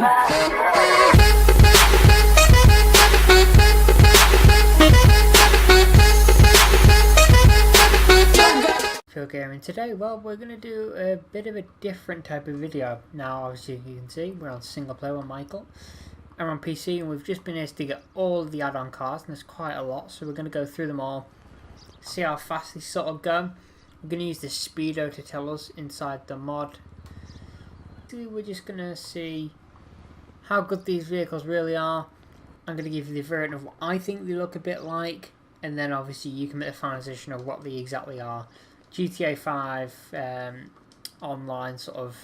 going! Gaming today, well, we're going to do a bit of a different type of video. Now, obviously, you can see we're on single player with Michael. I'm on PC, and we've just been able to get all the add-on cards, and there's quite a lot, so we're going to go through them all, see how fast they sort of go. We're going to use the speedo to tell us inside the mod. We're just going to see how good these vehicles really are. I'm going to give you the version of what I think they look a bit like, and then obviously you can make a final decision of what they exactly are. GTA 5 online sort of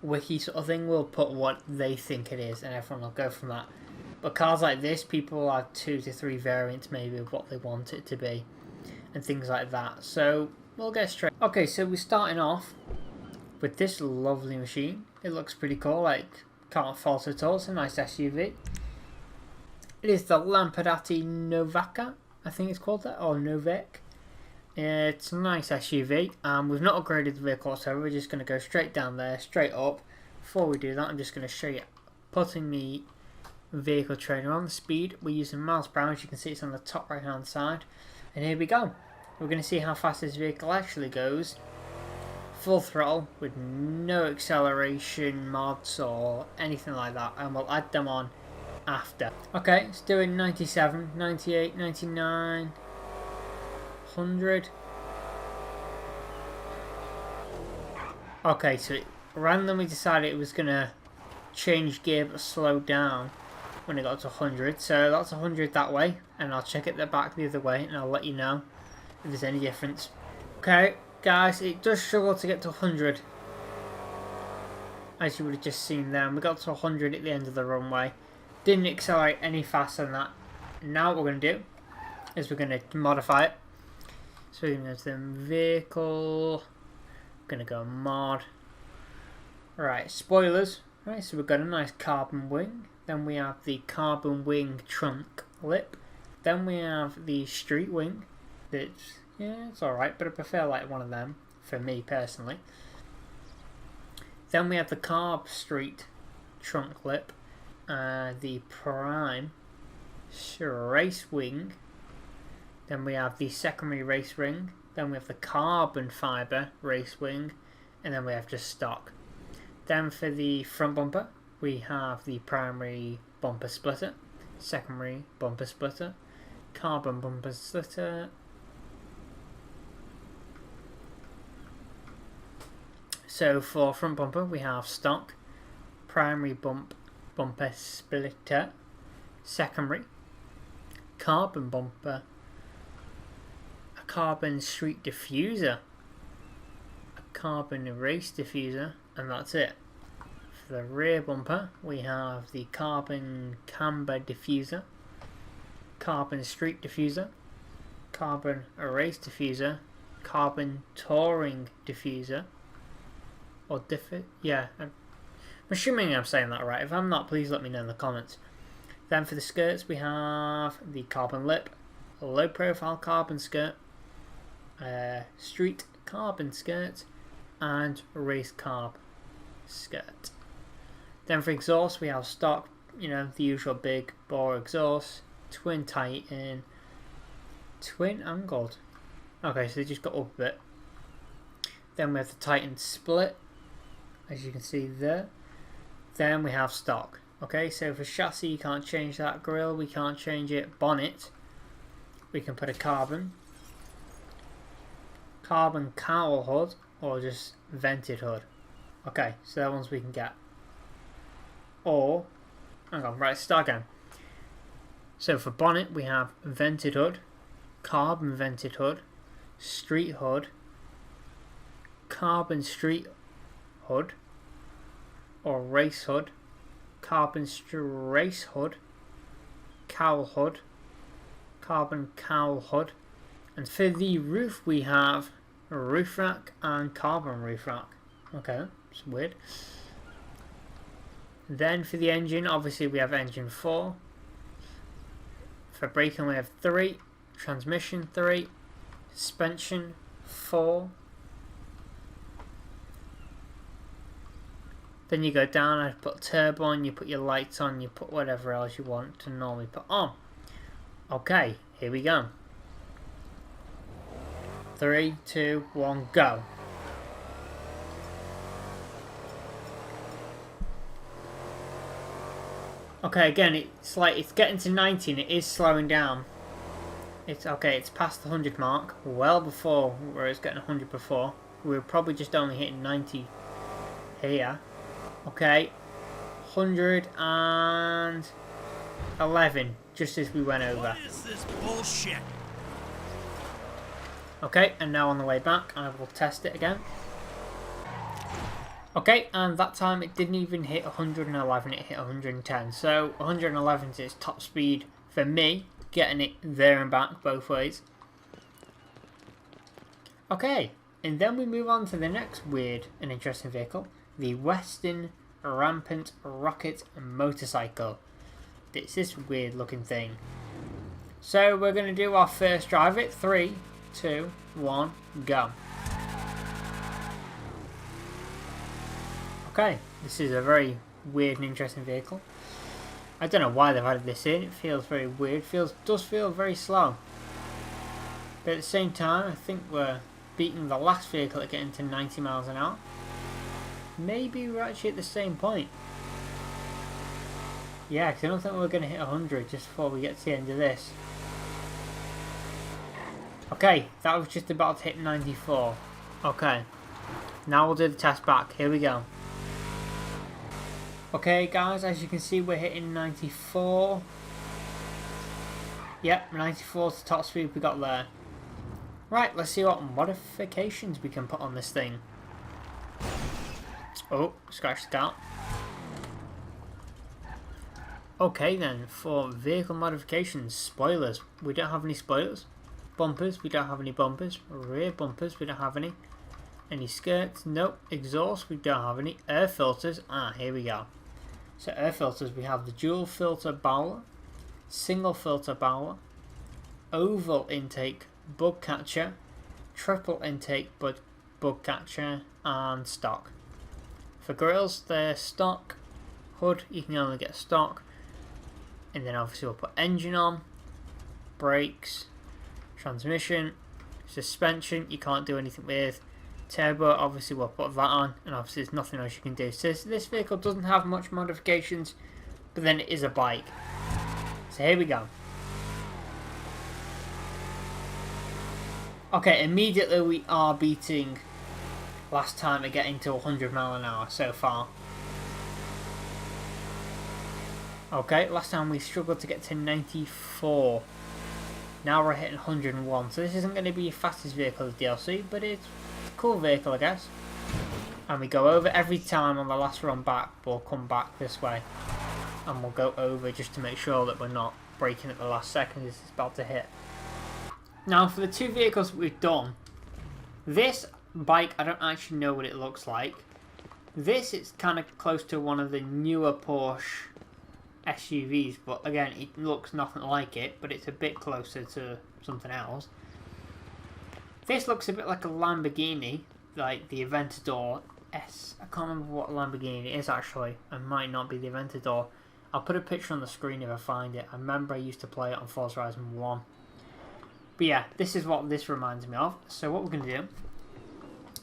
wiki sort of thing will put what they think it is, and everyone will go from that. But cars like this, people will have 2 to 3 variants maybe of what they want it to be, and things like that. So we'll get straight. Okay, so we're starting off with this lovely machine. It looks pretty cool, like can't fault at all. It's a nice SUV. It is the Lampadati Novak, I think it's called that, or Novak. It's a nice SUV. We've not upgraded the vehicle, so we're just going to go straight down there, straight up. Before we do that, I'm just going to show you putting the vehicle trainer on. The speed, we're using miles per hour. As you can see, it's on the top right hand side. And here we go. We're going to see how fast this vehicle actually goes. Full throttle with no acceleration mods or anything like that, and we'll add them on after. Okay, it's doing 97, 98, 99... 100. Okay, so it randomly decided it was gonna change gear but slow down when it got to 100. So that's 100 that way, and I'll check it back the other way, and I'll let you know if there's any difference. Okay, guys, it does struggle to get to 100, as you would have just seen there. We got to 100 at the end of the runway. Didn't accelerate any faster than that. Now what we're gonna do is we're gonna modify it. So we're going to go to the vehicle, going to go mod. Right, spoilers. Right, so we've got a nice carbon wing. Then we have the carbon wing trunk lip. Then we have the street wing. That's, yeah, it's alright, but I prefer like one of them, for me personally. Then we have the carb street trunk lip. The prime race wing. Then we have the secondary race ring, then we have the carbon fibre race wing, and then we have just stock. Then for the front bumper, we have the primary bumper splitter, secondary bumper splitter, carbon bumper splitter, so for front bumper we have stock, primary bumper splitter, secondary, carbon bumper, carbon street diffuser, a carbon race diffuser, and that's it. For the rear bumper we have the carbon camber diffuser, carbon street diffuser, carbon race diffuser, carbon touring diffuser, or yeah, I'm assuming I'm saying that right. If I'm not, please let me know in the comments. Then for the skirts we have the carbon lip, a low profile carbon skirt, street carbon skirt, and race carb skirt. Then for exhaust we have stock, you know, the usual big bore exhaust, twin titan, twin angled. Okay, so they just got up a bit. Then we have the titan split, as you can see there. Then we have stock. Okay, so for chassis you can't change that, grille we can't change it, bonnet we can put a carbon cowl hood, or just vented hood. Okay, so that ones we can get. Or, hang on, right, start again. So for bonnet we have vented hood, carbon vented hood, street hood, carbon street hood, or race hood, carbon race hood, cowl hood, carbon cowl hood. And for the roof we have a roof rack and carbon roof rack. Okay, it's weird. Then for the engine, obviously we have engine 4. For braking we have 3, transmission 3, suspension 4, Then you go down and put turbo on, you put your lights on, you put whatever else you want to normally put on. Okay, here we go. 3, 2, 1, go. Okay, again, it's like it's getting to 90 and it is slowing down. It's okay, it's past the 100 mark, well before where it's getting 100 before. We were probably just only hitting 90 here. Okay, 111, just as we went over. What is this bullshit? Okay, and now on the way back, I will test it again. Okay, and that time it didn't even hit 111, it hit 110. So 111 is its top speed for me, getting it there and back both ways. Okay, and then we move on to the next weird and interesting vehicle, the Western Rampant Rocket motorcycle. It's this weird looking thing. So we're going to do our first drive it. 3, 2, 1, go. Okay, this is a very weird and interesting vehicle. I don't know why they've added this in. It feels very weird. Does feel very slow. But at the same time, I think we're beating the last vehicle at getting to 90 miles an hour. Maybe we're actually at the same point. Yeah, because I don't think we're going to hit 100 just before we get to the end of this. Okay, that was just about to hit 94. Okay, now we'll do the test back. Here we go. Okay guys, as you can see we're hitting 94. Yep, 94 is the top speed we got there. Right, let's see what modifications we can put on this thing. Oh, scratch the car. Okay then, for vehicle modifications, spoilers, we don't have any spoilers. Bumpers, we don't have any bumpers. Rear bumpers, we don't have any. Any skirts? Nope. Exhaust, we don't have any. Air filters, here we go. So air filters, we have the dual filter bowler, single filter bowler, oval intake bug catcher, triple intake bug catcher, and stock. For grills, they're stock. Hood, you can only get stock. And then obviously we'll put engine on, brakes, transmission, suspension, you can't do anything with. Turbo, obviously we'll put that on, and obviously there's nothing else you can do. So this vehicle doesn't have much modifications, but then it is a bike. So here we go. Okay, immediately we are beating last time at getting to 100 mile an hour so far. Okay, last time we struggled to get to 94. Now we're hitting 101. So this isn't going to be the fastest vehicle of the DLC, but it's a cool vehicle, I guess. And we go over every time on the last run back. We'll come back this way. And we'll go over just to make sure that we're not braking at the last second as it's about to hit. Now for the two vehicles that we've done, this bike, I don't actually know what it looks like. This is kind of close to one of the newer Porsche SUVs, but again it looks nothing like it, but it's a bit closer to something else. This looks a bit like a Lamborghini, like the Aventador S. I can't remember what Lamborghini it is actually. It might not be the Aventador. I'll put a picture on the screen if I find it. I remember I used to play it on Forza Horizon 1. But yeah, this is what this reminds me of. So what we're going to do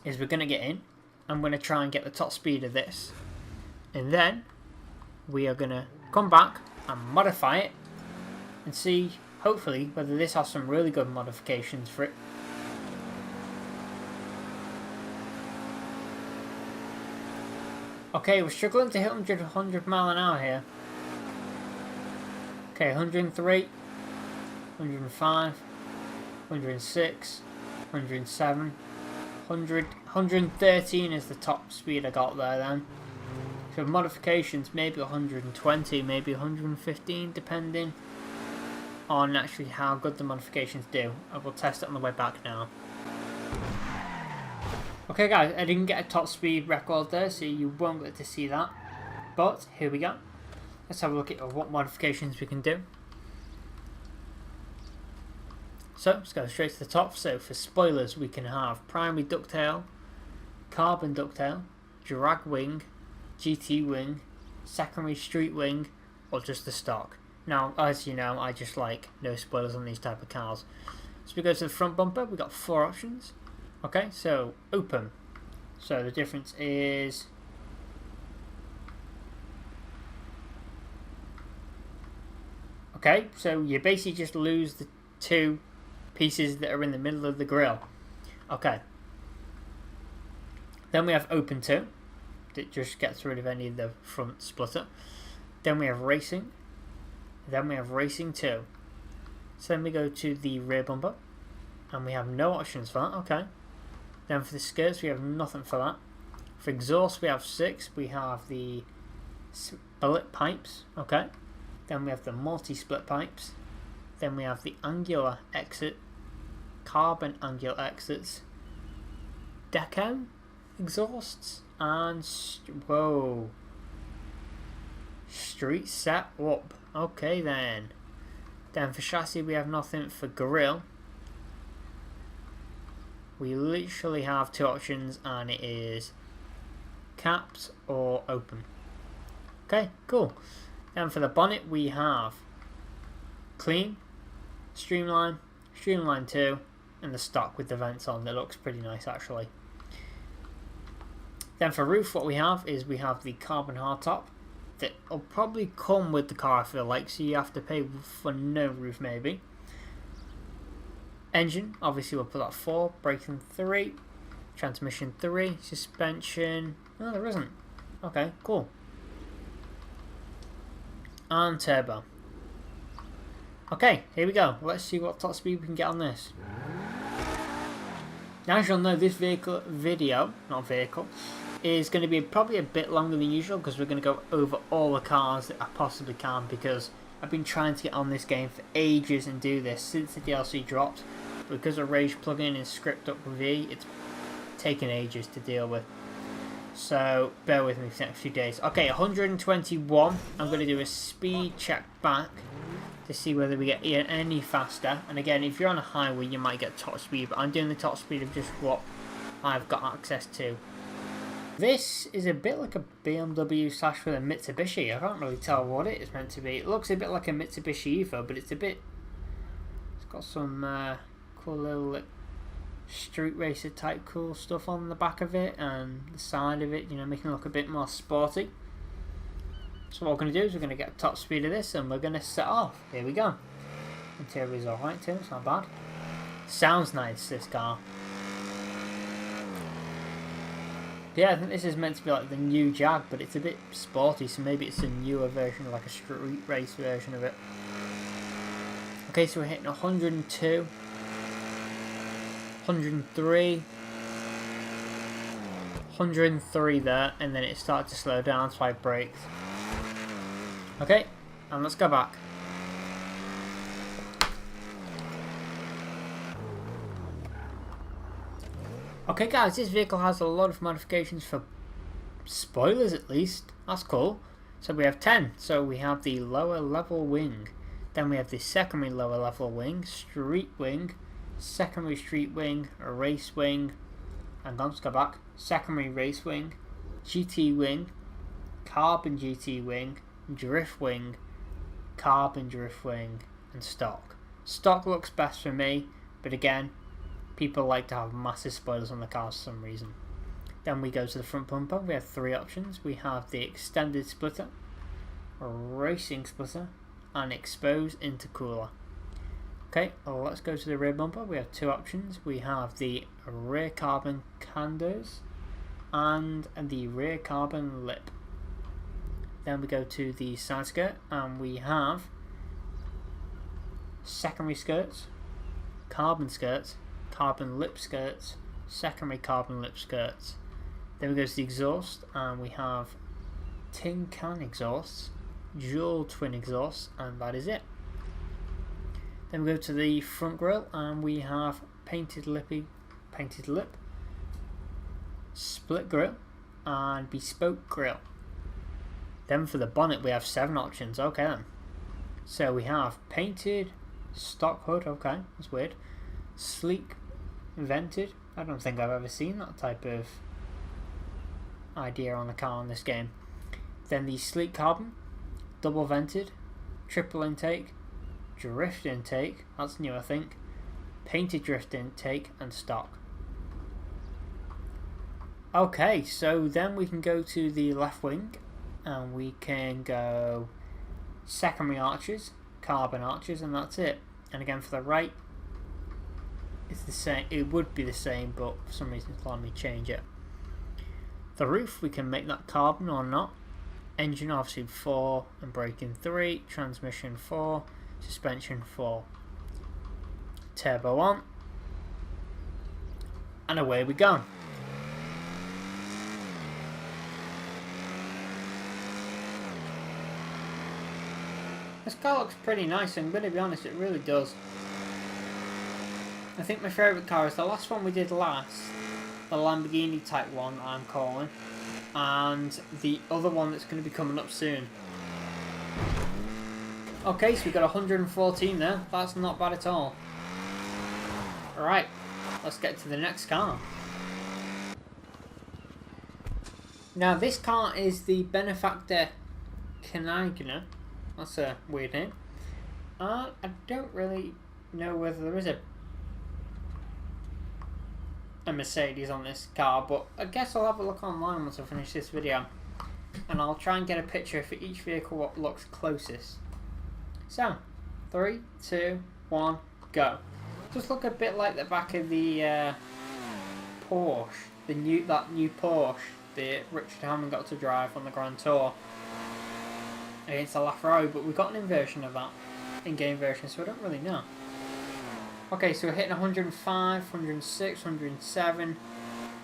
is we're going to get in. I'm going to try and get the top speed of this. And then we are going to come back and modify it and see, hopefully, whether this has some really good modifications for it. Okay, we're struggling to hit 100 mile an hour here. Okay, 103, 105, 106, 107, 100, 113 is the top speed I got there then. So modifications, maybe 120, maybe 115, depending on actually how good the modifications do. I will test it on the way back now. Okay guys, I didn't get a top speed record there, so you won't get to see that. But here we go. Let's have a look at what modifications we can do. So let's go straight to the top. So for spoilers we can have primary ducktail, carbon ducktail, drag wing, GT wing, secondary street wing, or just the stock. Now, as you know, I just like no spoilers on these type of cars. So we go to the front bumper, we've got 4 options. Okay, so open. So the difference is okay, so you basically just lose the 2 pieces that are in the middle of the grille. Okay. Then we have open 2. That just gets rid of any of the front splitter. Then we have racing. Then we have racing 2. So then we go to the rear bumper. And we have no options for that. Okay. Then for the skirts we have nothing for that. For exhaust we have 6. We have the split pipes. Okay. Then we have the multi-split pipes. Then we have the angular exit. Carbon angular exits. Deckham exhausts. And whoa. Street set up. Okay then. Then for chassis we have nothing. For grille we literally have 2 options, and it is capped or open. Okay, cool. Then for the bonnet we have clean, streamline, streamline 2, and the stock with the vents on. That looks pretty nice actually. Then for roof what we have is we have the carbon hardtop. That will probably come with the car I feel like, so you have to pay for no roof maybe. Engine, obviously we'll put that 4, braking 3, transmission 3, suspension, no there isn't. Okay, cool. And turbo. Okay, here we go. Let's see what top speed we can get on this. Now as you'll know, this video is going to be probably a bit longer than usual because we're going to go over all the cars that I possibly can, because I've been trying to get on this game for ages and do this since the DLC dropped. Because of Rage plugin and script up V, it's taken ages to deal with. So bear with me for the next few days. Okay, 121. I'm going to do a speed check back to see whether we get any faster. And again, if you're on a highway, you might get top speed, but I'm doing the top speed of just what I've got access to. This is a bit like a BMW / with a Mitsubishi. I can't really tell what it is meant to be. It looks a bit like a Mitsubishi Evo, but it's got some cool little street racer type cool stuff on the back of it, and the side of it, you know, making it look a bit more sporty. So what we're going to do is we're going to get top speed of this and we're going to set off. Here we go. Interior is alright too, it's not bad. Sounds nice, this car. Yeah, I think this is meant to be like the new Jag, but it's a bit sporty, so maybe it's a newer version, like a street race version of it. Okay, so we're hitting 102. 103, 103 there, and then it started to slow down, so I braked. Okay, and let's go back. Okay guys, this vehicle has a lot of modifications for spoilers at least. That's cool. So we have 10. So we have the lower level wing. Then we have the secondary lower level wing, street wing, secondary street wing, a race wing, and let's go back, secondary race wing, GT wing, carbon GT wing, drift wing, carbon drift wing, and stock. Stock looks best for me, but again, people like to have massive spoilers on the cars for some reason. Then we go to the front bumper. We have 3 options. We have the extended splitter, a racing splitter, and expose intercooler. Okay, let's go to the rear bumper. We have 2 options. We have the rear carbon candles and the rear carbon lip. Then we go to the side skirt and we have secondary skirts, carbon lip skirts, secondary carbon lip skirts. Then we go to the exhaust and we have tin can exhausts, dual twin exhausts, and that is it. Then we go to the front grille and we have painted lip, split grille, and bespoke grille. Then for the bonnet we have 7 options. Okay then. So we have painted, stock hood, okay, that's weird. Sleek, vented. I don't think I've ever seen that type of idea on a car in this game. Then the sleek carbon, double vented, triple intake, drift intake, that's new I think, painted drift intake, and stock. Okay, so then we can go to the left wing and we can go secondary arches, carbon arches, and that's it. And again for the right, it's the same. It would be the same, but for some reason it's letting me change it. The roof, we can make that carbon or not. Engine obviously 4 and braking 3, transmission 4, suspension 4. Turbo on, and away we go. This car looks pretty nice, I'm going to be honest, it really does. I think my favourite car is the last one we did last, the Lamborghini type one I'm calling, and the other one that's going to be coming up soon. Okay, so we got 114 there, that's not bad at all. Alright, let's get to the next car. Now this car is the Benefactor Krieger. That's a weird name. I don't really know whether there is a Mercedes on this car, but I guess I'll have a look online once I finish this video, and I'll try and get a picture for each vehicle what looks closest. So, 3, 2, 1, go. Just look a bit like the back of the Porsche, that new Porsche that Richard Hammond got to drive on the Grand Tour against the LaFerrari, but we got an inversion of that in-game version, so I don't really know. Okay, so we're hitting 105, 106, 107,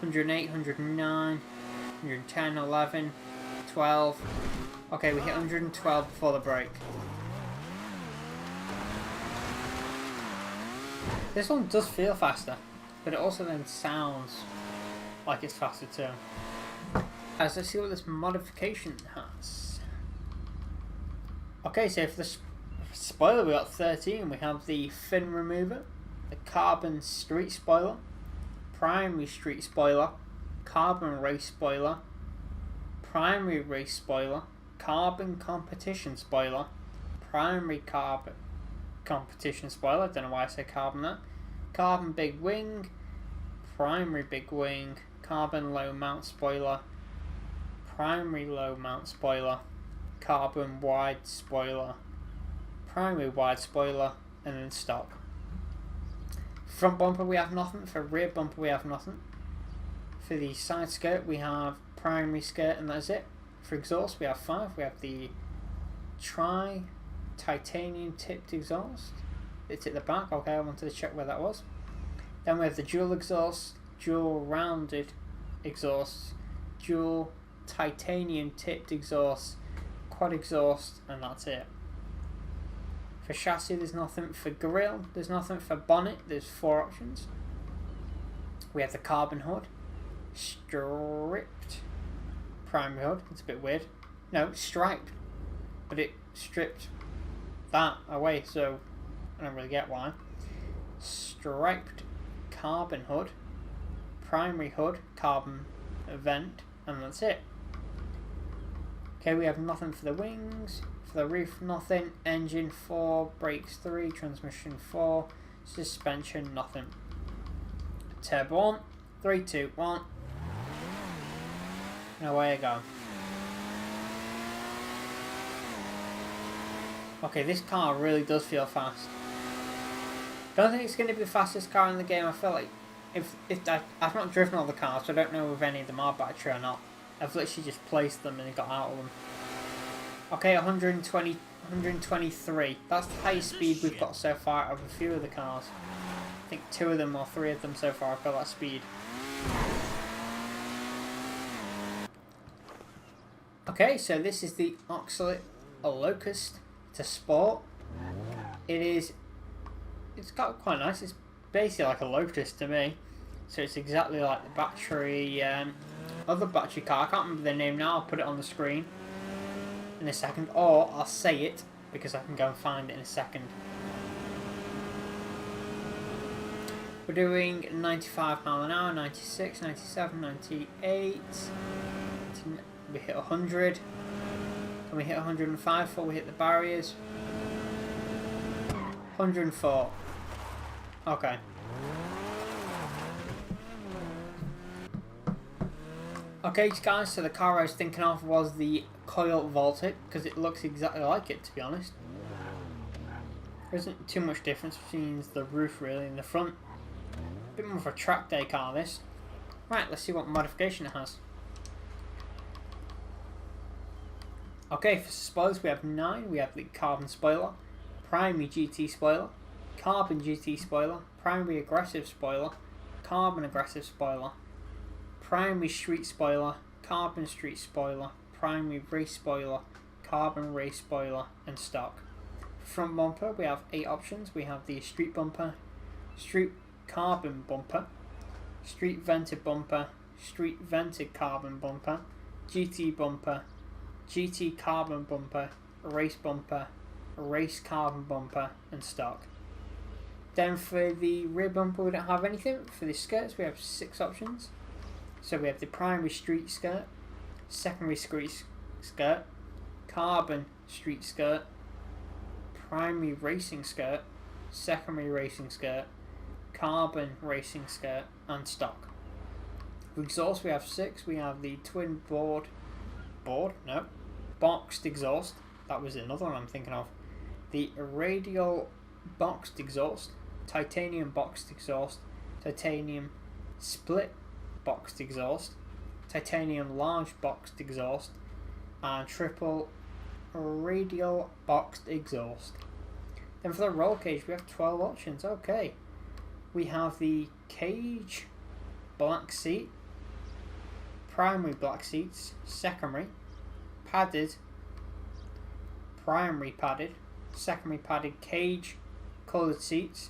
108, 109, 110, 11, 12. Okay, we hit 112 before the break. This one does feel faster, but it also then sounds like it's faster too. As let's see what this modification has. Okay, so for the spoiler we got 13. We have the fin remover, the carbon street spoiler, primary street spoiler, carbon race spoiler, primary race spoiler, carbon competition spoiler, primary carbon competition spoiler, I don't know why I say carbon there, carbon big wing, primary big wing, carbon low mount spoiler, primary low mount spoiler, carbon wide spoiler, primary wide spoiler, and then stock. Front bumper we have nothing, for rear bumper we have nothing. For the side skirt we have primary skirt and that's it. For exhaust we have 5, we have the titanium tipped exhaust. It's at the back, okay, I wanted to check where that was. Then we have the dual exhaust, dual rounded exhaust, dual titanium tipped exhaust, quad exhaust, and that's it. For chassis there's nothing, for grille there's nothing, for bonnet there's 4 options. We have the carbon hood, stripped primary hood, it's a bit weird, no, striped, but it stripped that away, so I don't really get why. Striped carbon hood, primary hood, carbon vent, and that's it. Okay, we have nothing for the wings, for the roof nothing, engine 4, brakes 3, transmission 4, suspension nothing. Turbo on, 3, 2, 1, and away I go. Okay, this car really does feel fast. Don't think it's going to be the fastest car in the game. I feel like if I've not driven all the cars, so I don't know if any of them are battery or not. I've literally just placed them and got out of them. Okay, 120, 123. That's the highest speed we've got so far of a few of the cars. I think 2 of them or 3 of them so far have got that speed. Okay, so this is the Ocelot Locust to sport. It's got quite nice. It's basically like a Lotus to me. So it's exactly like the battery, other battery car. I can't remember the name now. I'll put it on the screen in a second, or I'll say it because I can go and find it in a second. We're doing 95 mile an hour, 96, 97, 98. We hit 100. Can we hit 105 before we hit the barriers? 104. Okay. Okay guys, so the car I was thinking of was the Coil Voltic, because it looks exactly like it, to be honest. There isn't too much difference between the roof really and the front. A bit more of a track day car this. Right, let's see what modification it has. Okay, for spoilers we have 9. We have the carbon spoiler, primary GT spoiler, carbon GT spoiler, primary aggressive spoiler, carbon aggressive spoiler, primary street spoiler, carbon street spoiler, primary race spoiler, carbon race spoiler, and stock. Front bumper we have 8 options. We have the street bumper, street carbon bumper, street vented bumper, street vented carbon bumper, GT bumper, GT carbon bumper, race carbon bumper, and stock. Then for the rear bumper we don't have anything. For the skirts we have 6 options. So we have the primary street skirt, secondary street skirt, carbon street skirt, primary racing skirt, secondary racing skirt, carbon racing skirt, and stock. For exhaust we have 6. We have the twin boxed exhaust. That was another one I'm thinking of. The radial boxed exhaust, titanium boxed exhaust, titanium split boxed exhaust, titanium large boxed exhaust, and triple radial boxed exhaust. Then for the roll cage we have 12 options. Okay, we have the cage black seat, primary black seats, secondary padded, primary padded, secondary padded cage coloured seats,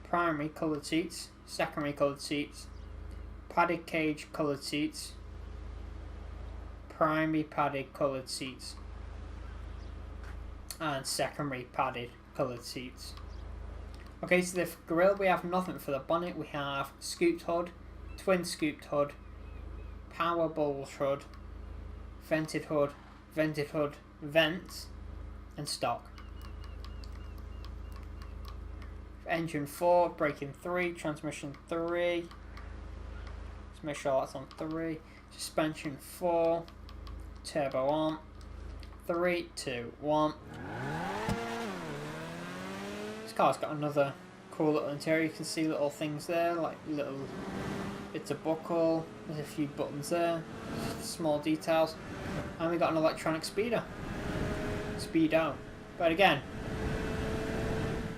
primary coloured seats, secondary coloured seats, padded cage coloured seats, primary padded coloured seats, and secondary padded coloured seats. Okay, so the grille we have nothing. For the bonnet we have scooped hood, twin scooped hood, power bulge hood, vented hood, vents, and stock. Engine 4, braking 3, transmission 3. Let's make sure that's on 3. Suspension 4, turbo on. 3, 2, 1. This car's got another cool little interior. You can see little things there, like little bits of buckle. There's a few buttons there, small details. And we got an electronic speedo. But again,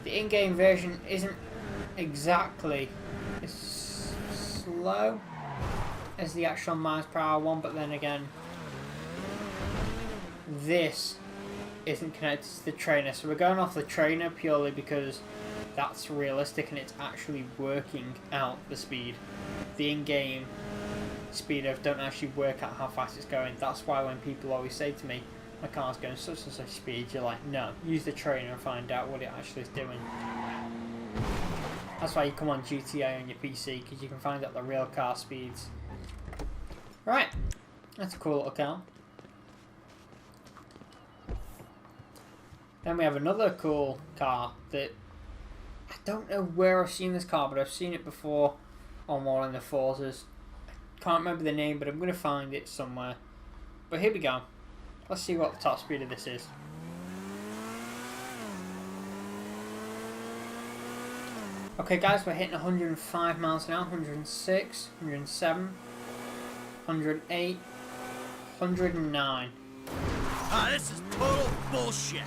the in-game version isn't exactly as slow as the actual miles per hour one, but then again, this isn't connected to the trainer, so we're going off the trainer purely because that's realistic and it's actually working out the speed. The in-game speedos don't actually work out how fast it's going. That's why when people always say to me, my car's going such and such speed, you're like, no, use the trainer and find out what it actually is doing. That's why you come on GTA on your PC, because you can find out the real car speeds. Right, that's a cool little car. Then we have another cool car that I don't know where I've seen this car, but I've seen it before on one of the Forzas. Can't remember the name, but I'm going to find it somewhere. But here we go. Let's see what the top speed of this is. Okay guys, we're hitting 105 miles an hour, 106, 107, 108, 109. Ah, this is total bullshit.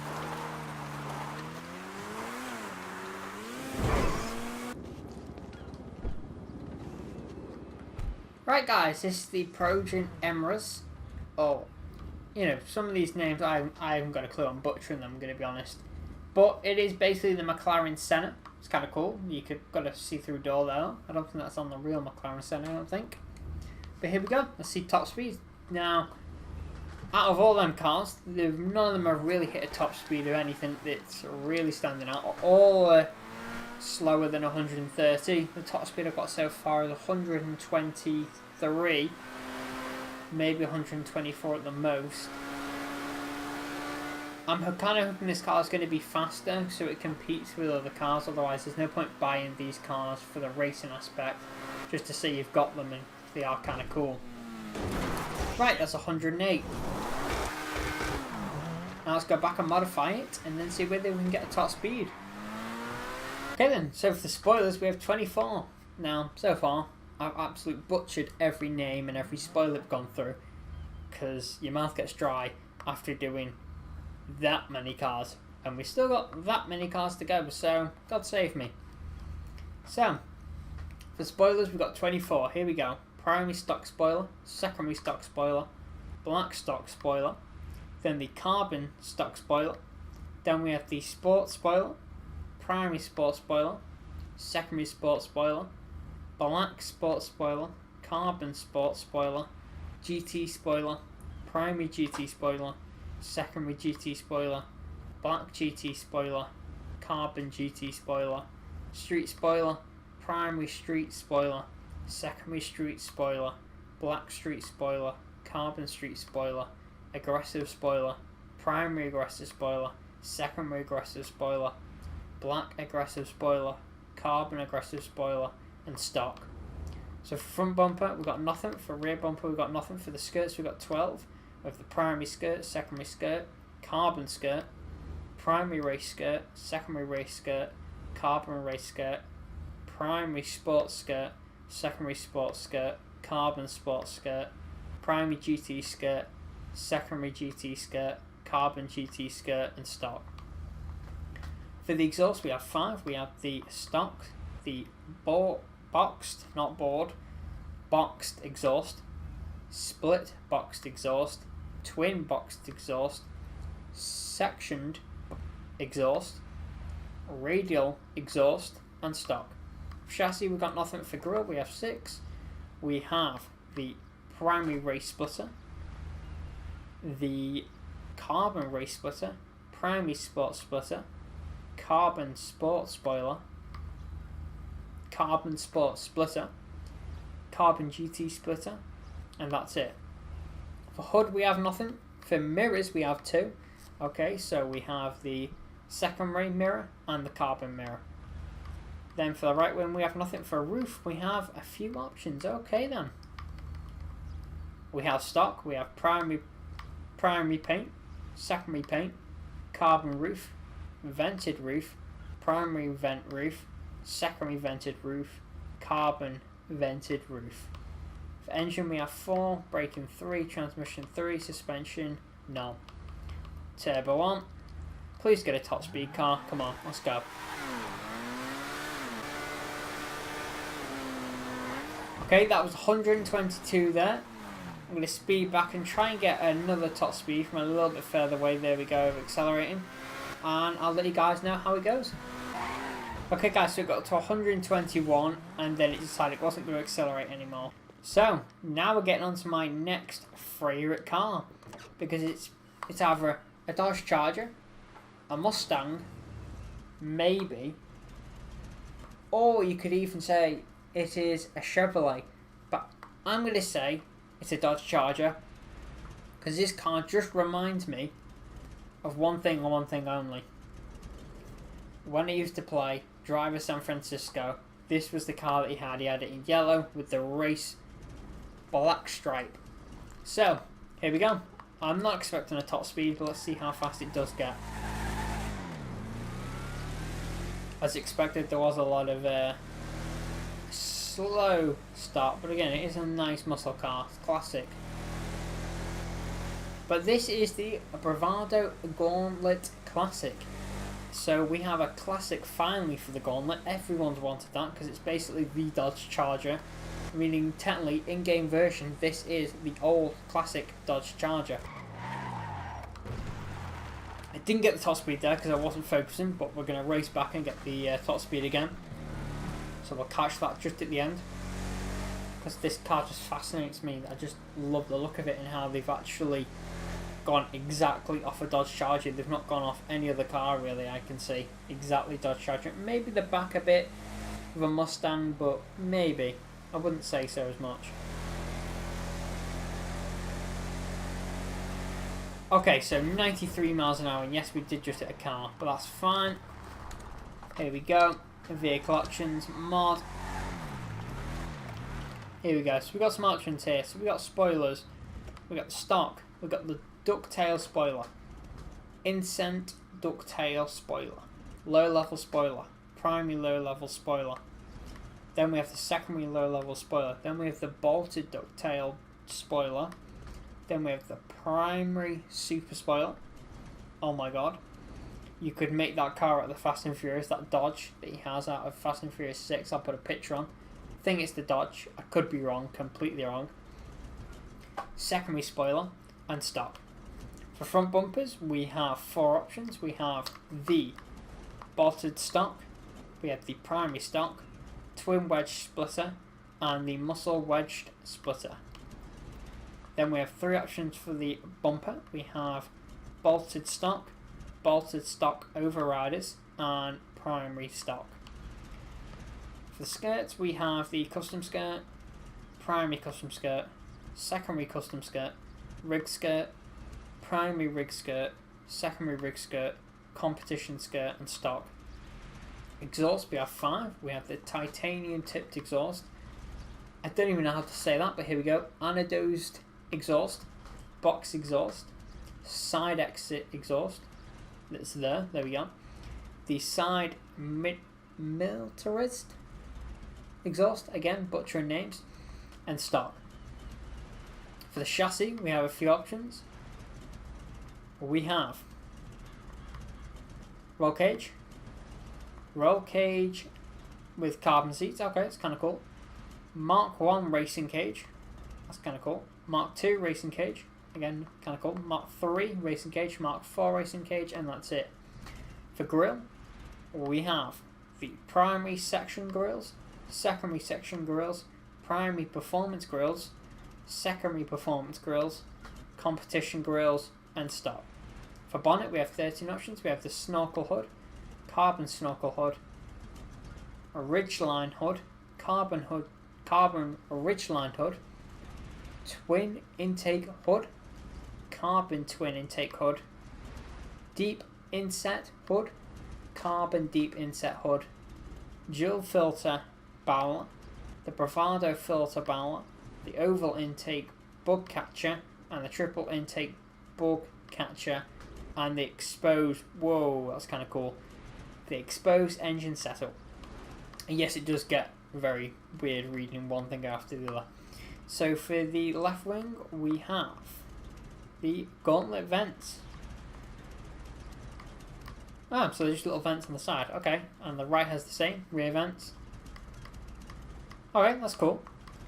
Right guys, this is the Progen Emerus. Oh, you know, some of these names I haven't got a clue. I'm butchering them, I'm going to be honest. But it is basically the McLaren Senna. It's kind of cool. You could got a see-through door there. I don't think that's on the real McLaren Senna, I don't think. But here we go. Let's see top speed. Now, out of all them cars, none of them have really hit a top speed of anything that's really standing out. All slower than 130. The top speed I've got so far is 123, maybe 124 at the most. I'm kind of hoping this car is going to be faster so it competes with other cars, otherwise there's no point buying these cars for the racing aspect, just to say you've got them and they are kind of cool. Right, that's 108. Now let's go back and modify it and then see whether we can get a top speed. Okay then, so for the spoilers we have 24. Now, so far, I've absolutely butchered every name and every spoiler we've gone through, because your mouth gets dry after doing that many cars, and we still got that many cars to go, so God save me. So, for spoilers we've got 24, here we go. Primary stock spoiler, secondary stock spoiler, black stock spoiler, then the carbon stock spoiler, then we have the sports spoiler, primary sports spoiler, secondary sports spoiler, black sports spoiler, carbon sports spoiler, GT spoiler, primary GT spoiler, secondary GT spoiler, black GT spoiler, carbon GT spoiler, street spoiler, primary street spoiler, secondary street spoiler, black street spoiler, carbon street spoiler, aggressive spoiler, primary aggressive spoiler, secondary aggressive spoiler, black aggressive spoiler, carbon aggressive spoiler, and stock. So for front bumper we've got nothing, for rear bumper we've got nothing, for the skirts we've got 12, we have the primary skirt, secondary skirt, carbon skirt, primary race skirt, secondary race skirt, carbon race skirt, primary sports skirt, secondary sports skirt, carbon sports skirt, primary GT skirt, secondary GT skirt, carbon GT skirt, and stock. For the exhaust we have 5. We have the stock, the boxed, not board, boxed exhaust, split boxed exhaust, twin boxed exhaust, sectioned exhaust, radial exhaust, and stock. Chassis we've got nothing. For grille we have 6. We have the primary race splitter, the carbon race splitter, primary sports splitter, carbon sports spoiler, carbon sports splitter, carbon GT splitter, and that's it. For hood we have nothing. For mirrors we have 2. Okay, so we have the secondary mirror and the carbon mirror. Then for the right wing we have nothing. For roof we have a few options. Okay then. We have stock, we have primary paint, secondary paint, carbon roof, vented roof, primary vent roof, secondary vented roof, carbon vented roof. For engine we have 4, braking 3, transmission 3, suspension no. Turbo on. Please get a top speed car. Come on, let's go. Okay, that was 122 there. I'm going to speed back and try and get another top speed from a little bit further away. There we go, accelerating. And I'll let you guys know how it goes. Okay guys, so it got to 121 and then it decided it wasn't going to accelerate anymore. So, now we're getting on to my next favourite car. Because it's either a Dodge Charger, a Mustang, maybe, or you could even say it is a Chevrolet. But I'm going to say it's a Dodge Charger, because this car just reminds me of one thing and one thing only. When I used to play Driver San Francisco, this was the car that he had. He had it in yellow with the race black stripe. So, here we go. I'm not expecting a top speed, but let's see how fast it does get. As expected, there was a lot of slow start, but again, it is a nice muscle car. It's classic. But this is the Bravado Gauntlet Classic. So we have a classic finally for the Gauntlet. Everyone's wanted that because it's basically the Dodge Charger. Meaning, technically, in-game version, this is the old classic Dodge Charger. I didn't get the top speed there because I wasn't focusing, but we're going to race back and get the top speed again. So we'll catch that just at the end. Because this car just fascinates me. I just love the look of it and how they've actually gone exactly off a Dodge Charger. They've not gone off any other car, really, I can see. Exactly Dodge Charger. Maybe the back a bit of a Mustang, but maybe. I wouldn't say so as much. Okay, so 93 miles an hour, and yes, we did just hit a car, but that's fine. Here we go. Vehicle options, mod. Here we go. So we got some options here. So we got spoilers. We got the stock. We got the ducktail spoiler. Incent ducktail spoiler. Low level spoiler. Primary low level spoiler. Then we have the secondary low level spoiler. Then we have the bolted ducktail spoiler. Then we have the primary super spoiler. Oh my god. You could make that car out of the Fast and Furious, that Dodge that he has out of Fast and Furious 6. I'll put a picture on. I think it's the Dodge. I could be wrong, completely wrong. Secondary spoiler and stock. For front bumpers, we have 4 options. We have the bolted stock. We have the primary stock, twin wedge splitter, and the muscle wedged splitter. Then we have 3 options for the bumper. We have bolted stock overriders, and primary stock. For the skirts, we have the custom skirt, primary custom skirt, secondary custom skirt, rig skirt, primary rig skirt, secondary rig skirt, competition skirt, and stock. Exhaust, we have 5. We have the titanium tipped exhaust. I don't even know how to say that, but here we go. Anodized exhaust, box exhaust, side exit exhaust. That's there we go. The side militarist exhaust, again butchering names, and stock. For the chassis, we have a few options. We have roll cage with carbon seats. Okay, it's kind of cool. Mark 1 racing cage, that's kind of cool. Mark 2 racing cage, again kind of cool. Mark 3 racing cage, Mark 4 racing cage, and that's it. For grille, we have the primary section grills, secondary section grills, primary performance grills, secondary performance grills, competition grills, and stock. For bonnet, we have 13 options. We have the snorkel hood, carbon snorkel hood, a ridgeline hood, carbon ridgeline hood, twin intake hood, carbon twin intake hood, deep inset hood, carbon deep inset hood, dual filter barrel, the Bravado filter barrel, the oval intake bug catcher, and the triple intake bug catcher, and the exposed, whoa, that's kind of cool, the exposed engine setup. And yes, it does get very weird reading one thing after the other. So for the left wing, we have the gauntlet vents. Ah, so there's just little vents on the side. Okay, and the right has the same rear vents. Okay, that's cool.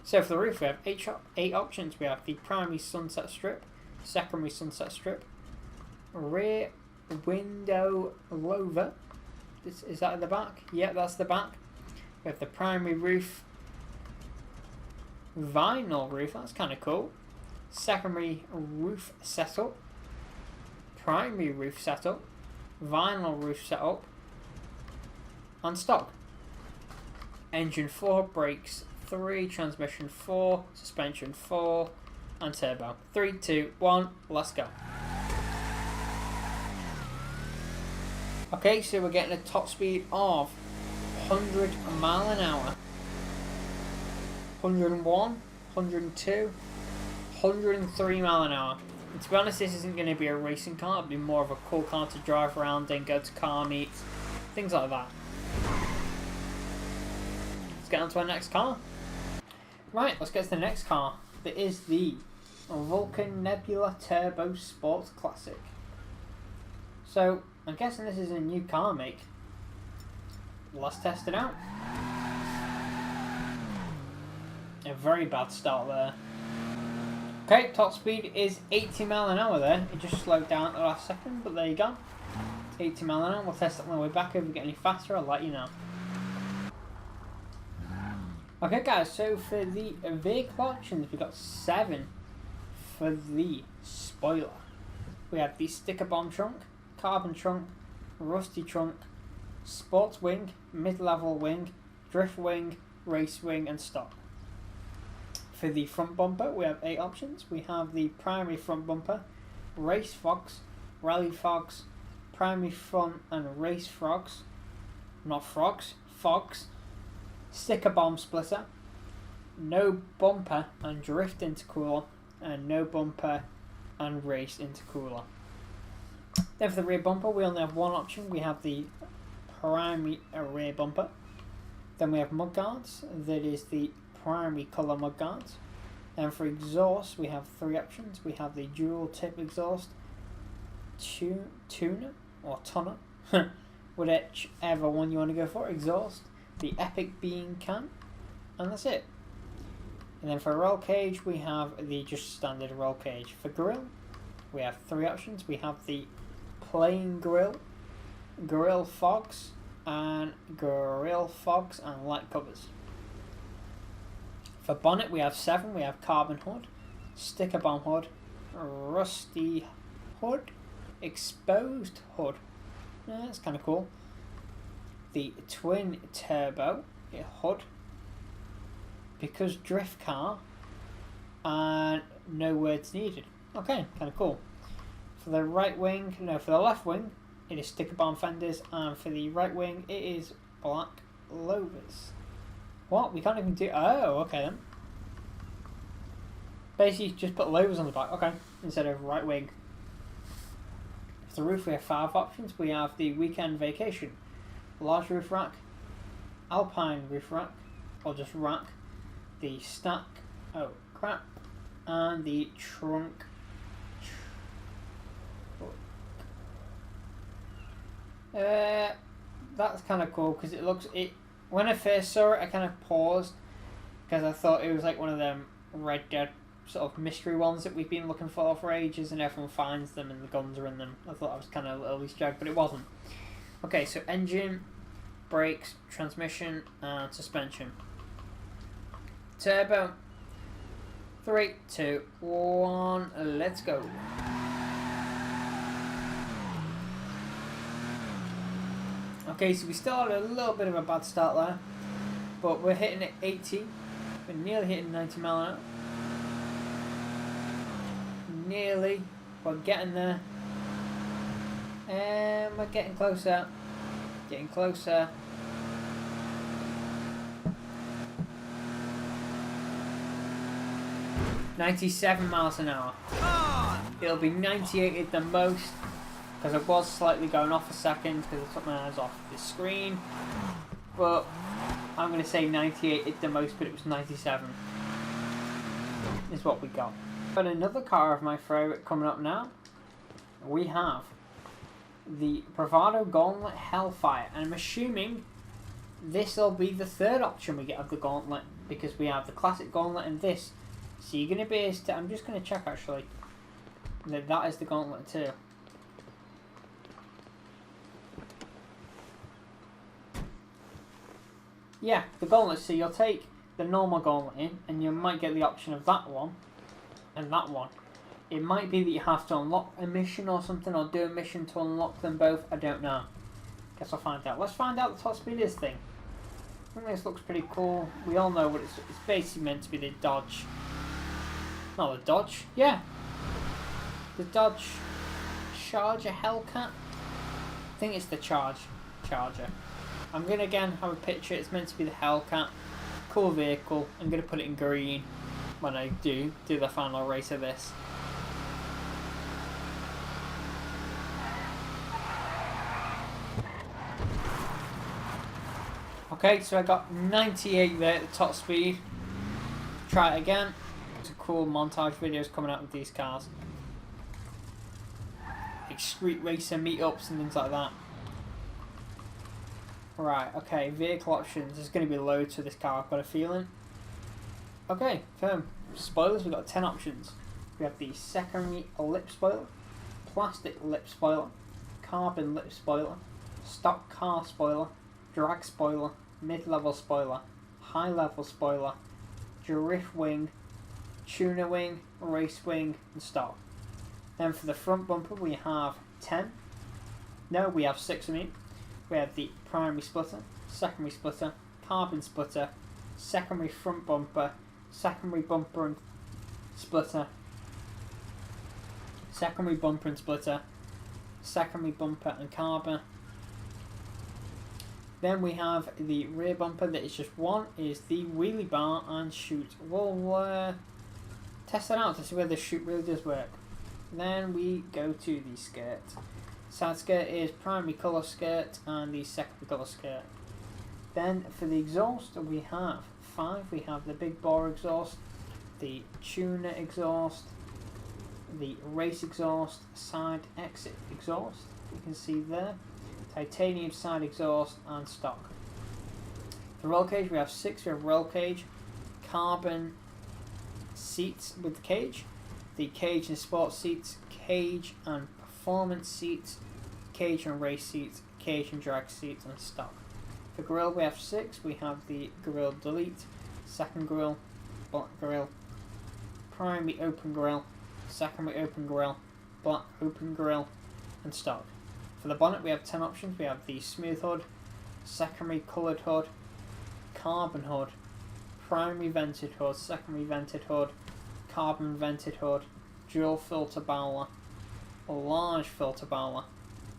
So for the roof, we have 8 options. We have the primary sunset strip, secondary sunset strip, rear window louver. Is that at the back? Yeah, that's the back. We have the primary roof, vinyl roof. That's kind of cool. Secondary roof setup, primary roof setup, vinyl roof setup, and stock. Engine 4, brakes 3, transmission 4, suspension 4, and turbo. 3, 2, 1, let's go. Okay, so we're getting a top speed of 100 mile an hour, 101, 102, 103 mile an hour. And to be honest, this isn't going to be a racing car, it'll be more of a cool car to drive around and go to car meets, things like that. Let's get on to our next car. Right, let's get to the next car. That is the Vulcar Nebula Turbo Sports Classic. So, I'm guessing this is a new car make. Let's test it out. A very bad start there. Okay, top speed is 80 mile an hour there. It just slowed down at the last second, but there you go. 80 mile an hour. We'll test it on the way back. If we get any faster, I'll let you know. Okay guys, so for the vehicle options, we've got 7 for the spoiler. We have the sticker bomb trunk, carbon trunk, rusty trunk, sports wing, mid-level wing, drift wing, race wing, and stock. For the front bumper, we have 8 options. We have the primary front bumper race fox, rally fox, primary front and race frogs, not frogs, fogs, sticker bomb splitter, no bumper and drift intercooler, and no bumper and race intercooler. Then for the rear bumper, we only have one option. We have the primary rear bumper. Then we have mudguards. That is the primary colour mudguards. And for exhaust, we have three options. We have the dual tip exhaust, tuner or tonner, whichever one you want to go for. Exhaust, the epic bean can, and that's it. And then for roll cage, we have the just standard roll cage. For grill, we have three options. We have the plain grill, grill fogs, and light covers. For bonnet, we have 7. We have carbon hood, sticker bomb hood, rusty hood, exposed hood. Yeah, that's kind of cool. The twin turbo hood, because drift car, and no words needed. Okay, kind of cool. For the right wing, no, for the left wing, it is sticker bomb fenders, and for the right wing, it is black louvers. What? We can't even do... Oh, okay then. Basically, just put louvers on the back. Okay, instead of right wing. For the roof, we have 5 options. We have the weekend vacation, large roof rack, alpine roof rack, or just rack, the stack, oh crap, and the trunk. That's kind of cool because it looks when I first saw it I kind of paused because I thought it was like one of them Red Dead sort of mystery ones that we've been looking for ages, and everyone finds them and the guns are in them. I thought I was kind of a little Easter egg, but it wasn't. Okay, so engine, brakes, transmission, and suspension. Turbo. 3, 2, 1, let's go. Okay, so we started a little bit of a bad start there, but we're hitting at 80. We're nearly hitting 90 mile an hour. Nearly. We're getting there. And we're getting closer. Getting closer. $97 miles an hour. It'll be 98 at the most, because I was slightly going off a second because I took my eyes off the screen. But I'm going to say 98 at the most, but it was 97. Is what we got. But another car of my favourite coming up now. We have the Bravado Gauntlet Hellfire, and I'm assuming this will be the third option we get of the Gauntlet, because we have the Classic Gauntlet and this. So you're going to be able to... I'm just going to check actually that is the Gauntlet too. Yeah, the Gauntlet. So you'll take the normal Gauntlet in, and you might get the option of that one and that one. It might be that you have to unlock a mission or something, or do a mission to unlock them both. I don't know. Guess I'll find out. Let's find out the top speed is thing. I think this looks pretty cool. We all know what it's basically meant to be the Dodge. Not the Dodge. Yeah. The Dodge Charger Hellcat. I think it's the Charger. I'm going to again have a picture. It's meant to be the Hellcat. Cool vehicle. I'm going to put it in green when I do the final race of this. Okay, so I got 98 there at the top speed. Try it again. Some cool montage videos coming out with these cars. Like street racer meetups and things like that. Right, okay, vehicle options. There's going to be loads for this car, I've got a feeling. Okay, spoilers, we've got 10 options. We have the secondary lip spoiler, plastic lip spoiler, carbon lip spoiler, stock car spoiler, drag spoiler, mid-level spoiler, high-level spoiler, drift wing, tuner wing, race wing, and stock. Then for the front bumper we have 10. No, we have 6 I mean. We have the primary splitter, secondary splitter, carbon splitter, secondary front bumper, secondary bumper and splitter, secondary bumper and splitter, secondary bumper and carber. Then we have the rear bumper that is just one, is the wheelie bar and chute. We'll test that out to see whether the chute really does work. Then we go to the skirt. Side skirt is primary colour skirt and the secondary colour skirt. Then for the exhaust we have 5. We have the big bore exhaust, the tuner exhaust, the race exhaust, side exit exhaust, you can see there, titanium side exhaust and stock. For roll cage we have 6, we have roll cage, carbon seats with the cage and sports seats, cage and performance seats, cage and race seats, cage and drag seats and stock. For grille we have 6, we have the grille delete, second grille, black grille, primary open grille, secondary open grille, black open grille and stock. For the bonnet we have 10 options. We have the smooth hood, secondary coloured hood, carbon hood, primary vented hood, secondary vented hood, carbon vented hood, dual filter bowler, large filter bowler,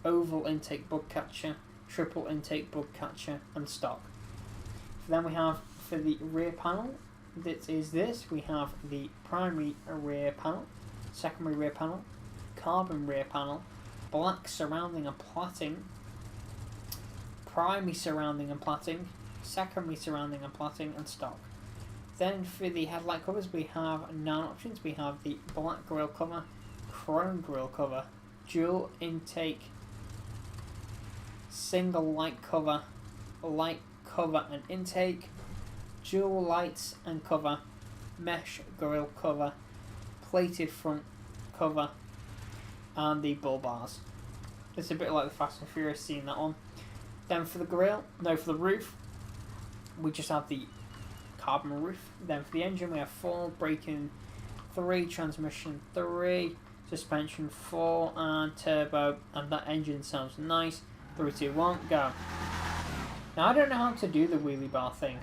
oval intake bug catcher, triple intake bug catcher and stock. Then we have for the rear panel, that is this, we have the primary rear panel, secondary rear panel, carbon rear panel, black surrounding and plaiting, primary surrounding and plaiting, secondary surrounding and plaiting and stock. Then for the headlight covers we have 9 options. We have the black grille cover, chrome grille cover, dual intake, single light cover and intake, dual lights and cover, mesh grille cover, plated front cover and the bull bars. It's a bit like the Fast and Furious scene, that one. Then for the roof we just have the carbon roof. Then for the engine we have 4, braking 3, transmission 3, suspension 4 and turbo, and that engine sounds nice. 3, 2, 1, go. Now I don't know how to do the wheelie bar thing.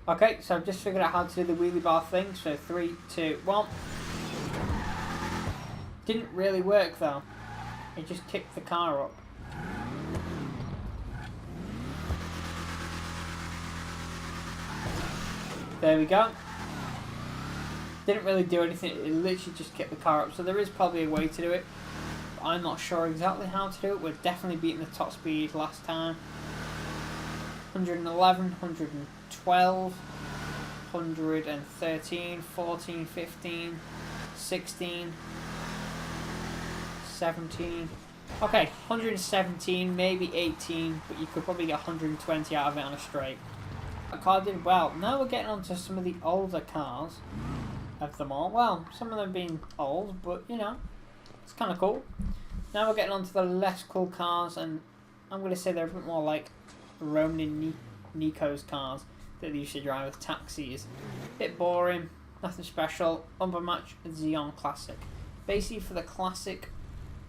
Okay, so I've just figured out how to do the wheelie bar thing, so 3, 2, 1. Didn't really work though. It just kicked the car up. There we go. Didn't really do anything, it literally just kicked the car up, so there is probably a way to do it. But I'm not sure exactly how to do it. We're definitely beating the top speed last time. 111, 112, 113, 14, 15, 16, 17. Okay, 117, maybe 18, but you could probably get 120 out of it on a straight. That car did well. Now we're getting onto some of the older cars of them all. Well, some of them being old, but you know, it's kind of cool. Now we're getting onto the less cool cars, and I'm going to say they're a bit more like Roman and Nico's cars that they used to drive with taxis. Bit boring, nothing special. Übermacht Zion Classic. Basically for the classic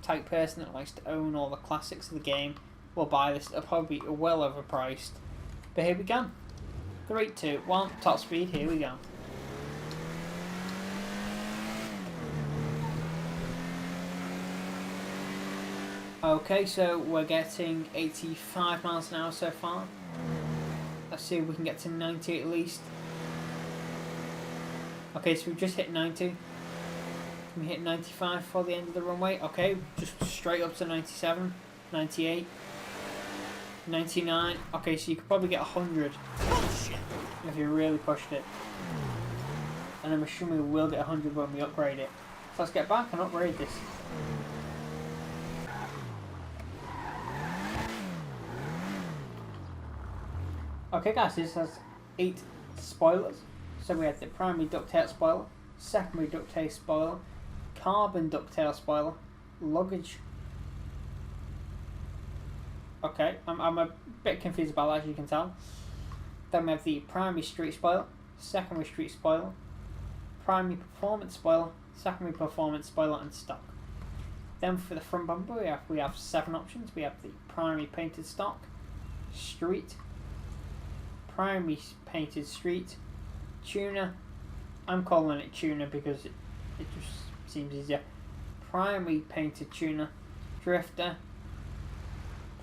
type person that likes to own all the classics of the game will buy this. It'll probably be well overpriced. But here we go. 3, 2, 1, top speed, here we go. Okay, so we're getting 85 miles an hour so far. Let's see if we can get to 90 at least. Okay, so we've just hit 90. Can we hit 95 for the end of the runway? Okay, just straight up to 97, 98, 99. Okay, so you could probably get 100 if you really pushed it. And I'm assuming we will get 100 when we upgrade it. So let's get back and upgrade this. Okay guys, this has 8 spoilers. So we have the primary ducktail spoiler, secondary ducktail spoiler, carbon ducktail spoiler, luggage. Okay, I'm a bit confused about that, as you can tell. Then we have the primary street spoiler, secondary street spoiler, primary performance spoiler, secondary performance spoiler and stock. Then for the front bumper we have 7 options. We have the primary painted stock, street, primary painted street, tuner. I'm calling it tuner because it just seems easier. Primary painted tuner, drifter,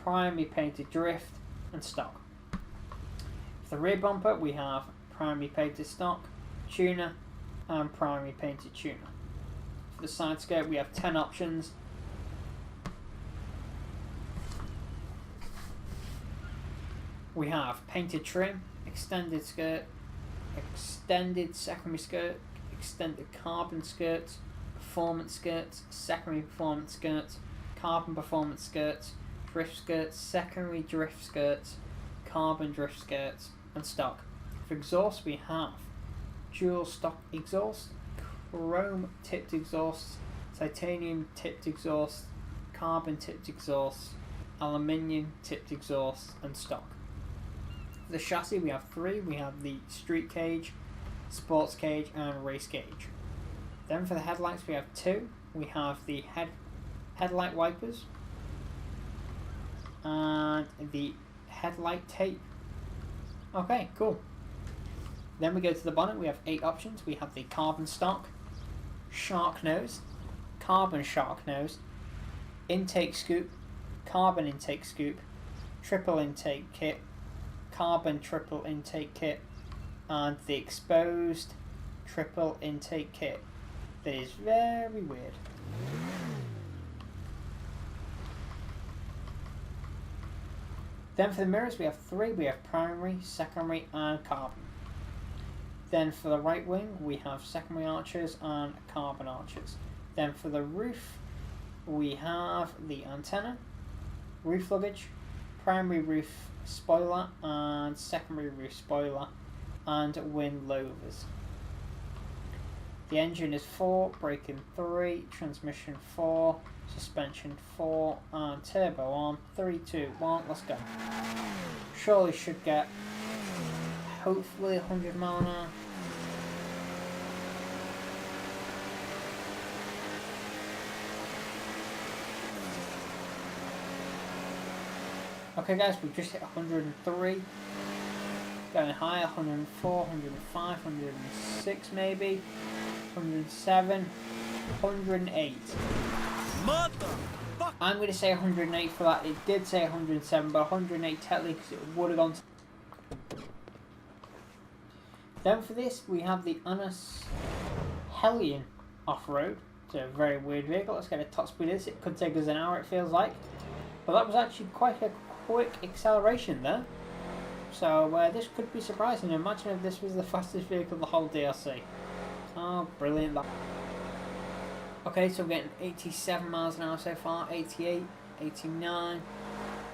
primary painted drift, and stock. For the rear bumper we have primary painted stock, tuner, and primary painted tuner. For the side skirt we have 10 options. We have painted trim, extended skirt, extended secondary skirt, extended carbon skirts, performance skirts, secondary performance skirts, carbon performance skirts, drift skirts, secondary drift skirts, carbon drift skirts, and stock. For exhaust we have dual stock exhaust, chrome tipped exhaust, titanium tipped exhaust, carbon tipped exhaust, aluminium tipped exhaust, and stock. For the chassis we have 3. We have the street cage, sports cage, and race cage. Then for the headlights we have 2. We have the headlight wipers and the headlight tape. Okay, cool. Then we go to the bonnet. We have 8 options. We have the carbon stock, shark nose, carbon shark nose, intake scoop, carbon intake scoop, triple intake kit, carbon triple intake kit, and the exposed triple intake kit. That is very weird. Then for the mirrors we have 3. We have primary, secondary, and carbon. Then for the right wing we have secondary arches and carbon arches. Then for the roof we have the antenna, roof luggage, primary roof spoiler and secondary roof spoiler, and wind louvers. The engine is 4, braking 3, transmission 4, suspension 4, and turbo on 3, 2, 1, let's go. Surely should get hopefully 100 mile an hour. Okay guys, we've just hit 103, going higher, 104, 105, 106 maybe, 107, 108. Motherfucker! I'm going to say 108 for that. It did say 107, but 108 technically because it would have gone to... Then for this, we have the Anus Hellion off-road. It's a very weird vehicle. Let's get a top speed is. It could take us an hour, it feels like. But that was actually quite a quick acceleration there. So this could be surprising. Imagine if this was the fastest vehicle of the whole DLC. Oh, brilliant. Okay, so we're getting 87 miles an hour so far, 88, 89,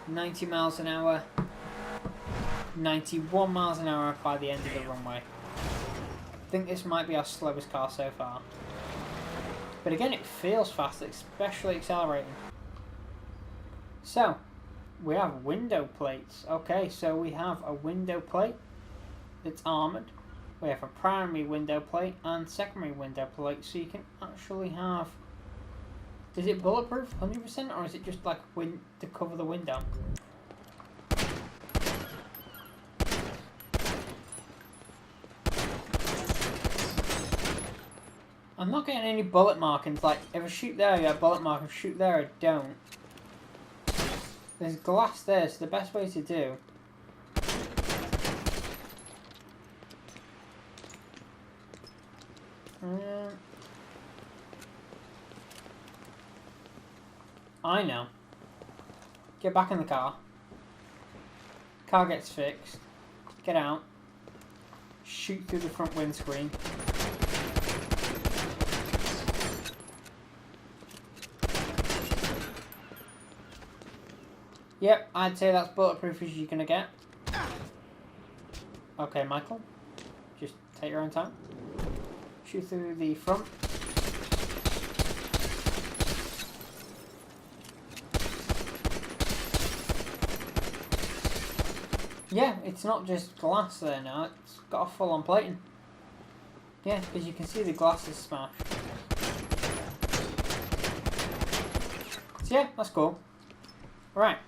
90 miles an hour, 91 miles an hour by the end of the runway. I think this might be our slowest car so far. But again, it feels fast, especially accelerating. So, we have window plates. Okay, so we have a window plate that's armoured. We have a primary window plate and secondary window plate, so you can actually have... Is it bulletproof 100% or is it just like to cover the window? I'm not getting any bullet markings. Like, if I shoot there, I get a bullet mark. If I shoot there, I don't. There's glass there, so the best way to do... I know. Get back in the car. Car gets fixed. Get out. Shoot through the front windscreen. Yep, I'd say that's bulletproof as you're gonna get. Okay, Michael. Just take your own time. Shoot through the front. Yeah, it's not just glass there now, it's got a full-on plating. Yeah, because you can see the glass is smashed. So yeah, that's cool. Right.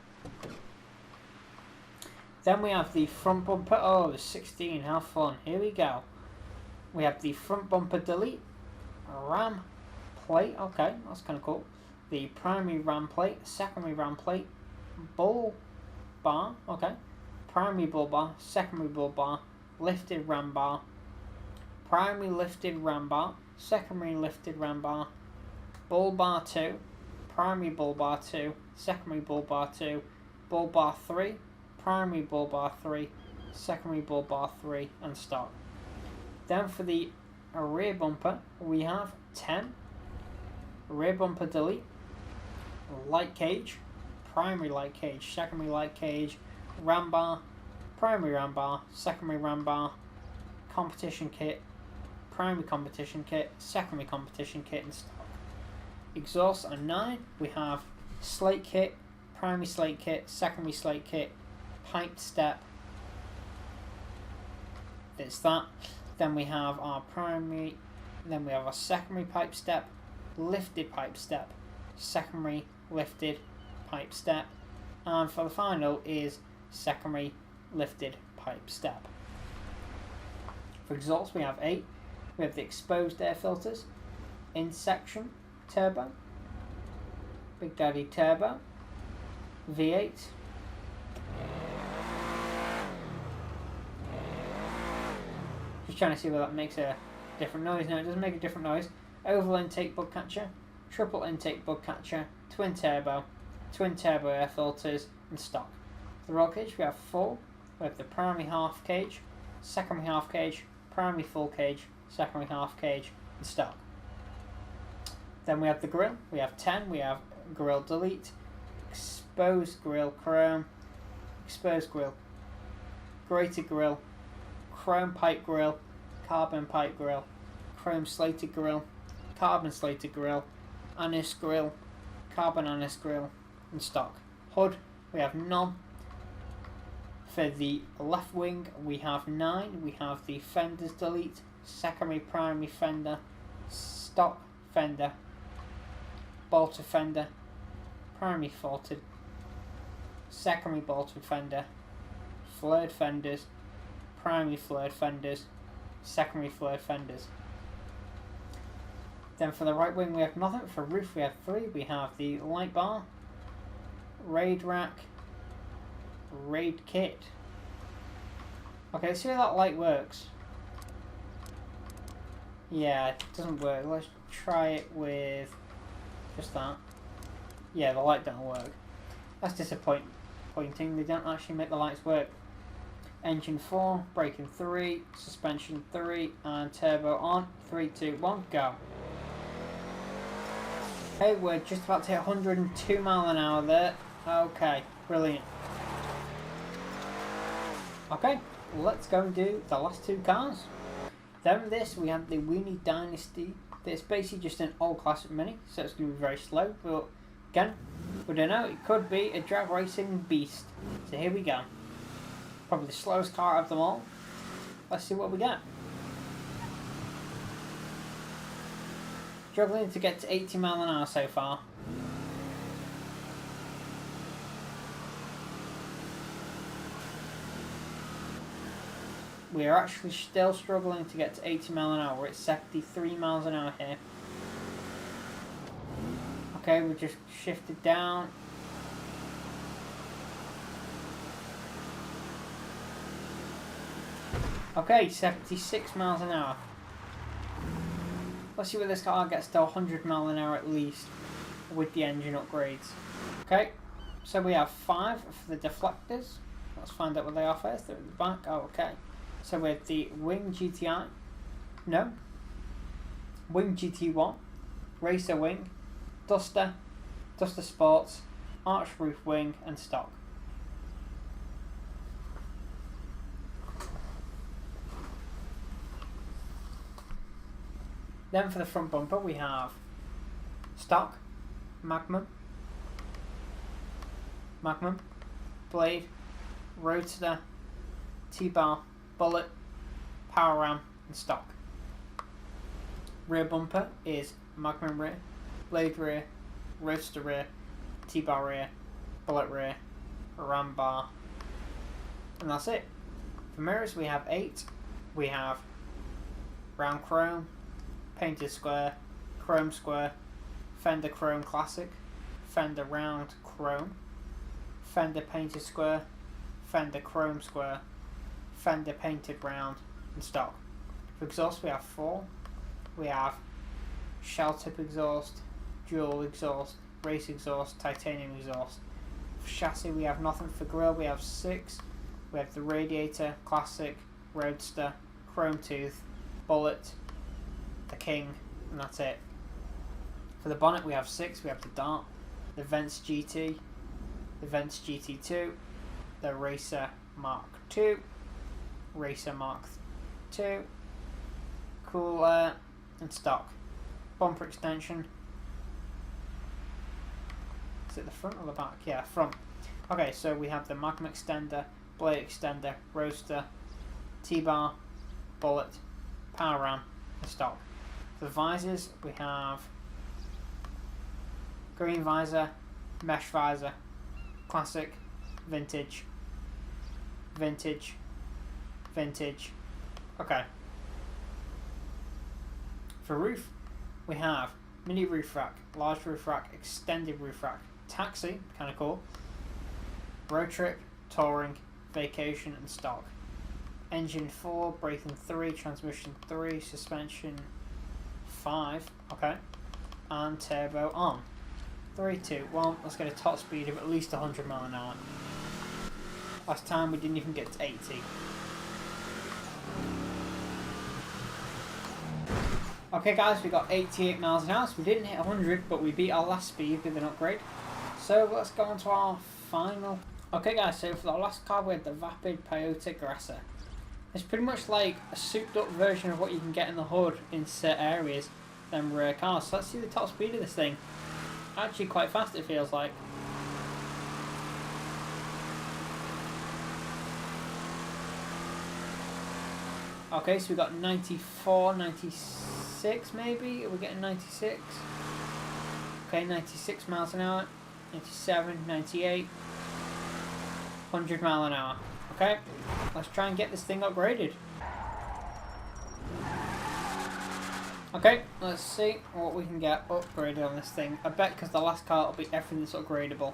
Then we have the front bumper. Oh, the 16, how fun. Here we go. We have the front bumper delete. Ram plate. Okay, that's kind of cool. The primary ram plate, secondary ram plate, bull bar. Okay. Primary bull bar, secondary bull bar, lifted ram bar, primary lifted ram bar, secondary lifted ram bar, bull bar 2, primary bull bar 2, secondary bull bar 2, bull bar 3, primary bull bar 3, secondary bull bar 3, and stock. Then for the rear bumper, we have 10, rear bumper delete, light cage, primary light cage, secondary light cage, ram bar, primary ram bar, secondary ram bar, competition kit, primary competition kit, secondary competition kit, and stock. Exhaust on 9, we have slate kit, primary slate kit, secondary slate kit, piped step. It's that. Then we have our primary, then we have our secondary pipe step, lifted pipe step, secondary lifted pipe step, and for the final is secondary lifted pipe step. For exhaust we have 8. We have the exposed air filters, in section turbo, Big Daddy turbo, V8, just trying to see whether that makes a different noise. No, it doesn't make a different noise. Oval intake bug catcher, triple intake bug catcher, twin turbo air filters, and stock. For the roll cage we have 4. We have the primary half cage, secondary half cage, primary full cage, secondary half cage, and stock. Then we have the grill. We have 10. We have grill delete, exposed grill chrome, exposed grill, grated grill, chrome pipe grill, carbon pipe grill, chrome slated grill, carbon slated grill, anise grill, carbon anise grill, and stock. Hood, we have none. For the left wing, we have 9. We have the fenders delete, secondary primary fender, stock fender, bolted fender, primary faulted, secondary bolted fender, flared fenders, primary flared fenders, secondary flared fenders. Then for the right wing we have nothing. For roof we have 3. We have the light bar, raid rack, raid kit. Okay, let's see how that light works. Yeah, it doesn't work. Let's try it with just that. Yeah, the light don't work. That's disappointing. They don't actually make the lights work. Engine 4, braking 3, suspension 3, and turbo on. 3, 2, 1, go. Okay, we're just about to hit 102 mile an hour there. Okay, brilliant. Okay, let's go and do the last 2 cars. Then this, we have the Weeny Dynasty. It's basically just an old classic mini, so it's going to be very slow. But again, we don't know, it could be a drag racing beast. So here we go. Probably the slowest car of them all. Let's see what we get. Struggling to get to 80 mile an hour so far. We are actually still struggling to get to 80 mile an hour. We're at 73 miles an hour here. Okay, we just shifted down. Okay, 76 miles an hour. Let's see where this car gets to 100 mile an hour at least with the engine upgrades. Okay, so we have 5 for the deflectors. Let's find out what they are first. They're at the back. Oh, okay. So we have the Wing GTI. No. Wing GT1. Racer Wing. Duster. Duster Sports. Arch Roof Wing and stock. Then for the front bumper we have stock, Magnum, Blade, Roadster, T-Bar, Bullet, Power Ram and stock. Rear bumper is Magnum rear, Blade rear, Roadster rear, T-bar rear, bullet rear, ram bar, and that's it. For mirrors we have 8. We have round chrome, painted square, chrome square, Fender Chrome Classic, Fender round chrome, Fender painted square, Fender chrome square, Fender painted round, and stock. For exhaust we have 4. We have shell tip exhaust, dual exhaust, race exhaust, titanium exhaust. For chassis we have nothing. For grille we have 6. We have the radiator, classic, roadster, chrome tooth, bullet, the king, and that's it. For the bonnet we have 6. We have the dart, the Vents GT, the Vents GT2, the Racer Mark II, Racer Mark II, cooler, and stock. Bumper extension. Is it the front or the back? Yeah, front. Okay, so we have the Magma extender, blade extender, roadster, T-bar, bullet, power ram, and stock. For the visors, we have green visor, mesh visor, classic, vintage, vintage, vintage. Okay. For roof, we have mini roof rack, large roof rack, extended roof rack, taxi, kind of cool, road trip, touring, vacation, and stock. Engine 4, braking 3, transmission 3, suspension 5, okay, and turbo on. 3, 2, 1, let's get a top speed of at least 100 mph an hour. Last time we didn't even get to 80. Okay guys, we got 88 miles an hour, so we didn't hit 100, but we beat our last speed with an upgrade. So let's go on to our final. Okay guys, so for the last car we had the Vapid Peyote Gasser. It's pretty much like a souped up version of what you can get in the hood in set areas than rare cars. So let's see the top speed of this thing. Actually quite fast it feels like. Okay, so we got 94, 96 maybe? Are we getting 96? Okay, 96 miles an hour, 97, 98, 100 mile an hour. Okay, let's try and get this thing upgraded. Okay, let's see what we can get upgraded on this thing. I bet because the last car will be everything that's upgradable.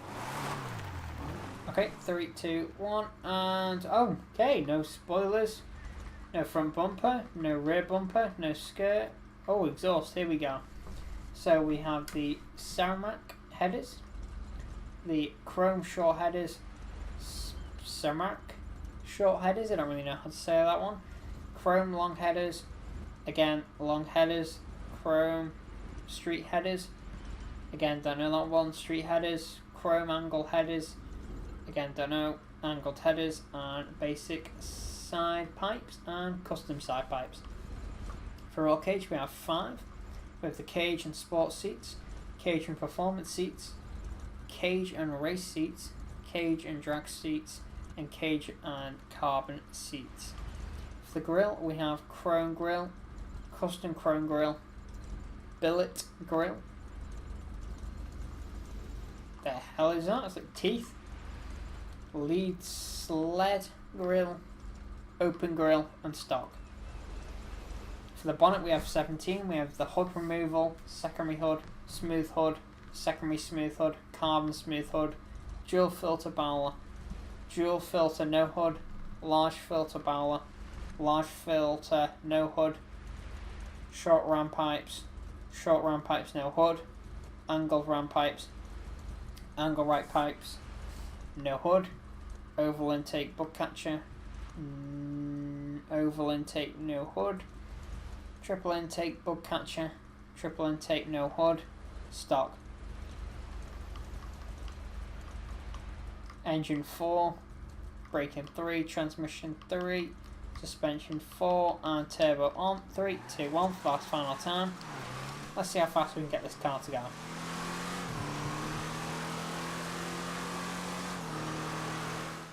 Okay, 3, 2, 1, and oh, okay, no spoilers. No front bumper, no rear bumper, no skirt. Oh, exhaust, here we go. So we have the Ceramic headers, the chrome short headers, Ceramic short headers, I don't really know how to say that one. Chrome long headers, again long headers, chrome street headers, again don't know that one, street headers, chrome angle headers, again don't know, angled headers, and basic side pipes and custom side pipes. For roll cage we have 5. We have the cage and sports seats, cage and performance seats, cage and race seats, cage and drag seats, and cage and carbon seats. For the grille we have chrome grille, custom chrome grille, billet grille. The hell is that? It's like teeth. Lead sled grille, open grille, and stock. For the bonnet we have 17. We have the hood removal, secondary hood, smooth hood, secondary smooth hood, carbon smooth hood, dual filter bowler, dual filter no hood, large filter bowler, large filter no hood, short ram pipes no hood, angled ram pipes, angle right pipes, no hood, oval intake bug catcher, oval intake no hood, triple intake bug catcher, triple intake no hood, stock. Engine 4, braking 3, transmission 3, suspension 4, and turbo on. 3, 2, 1, fast final time. Let's see how fast we can get this car to go.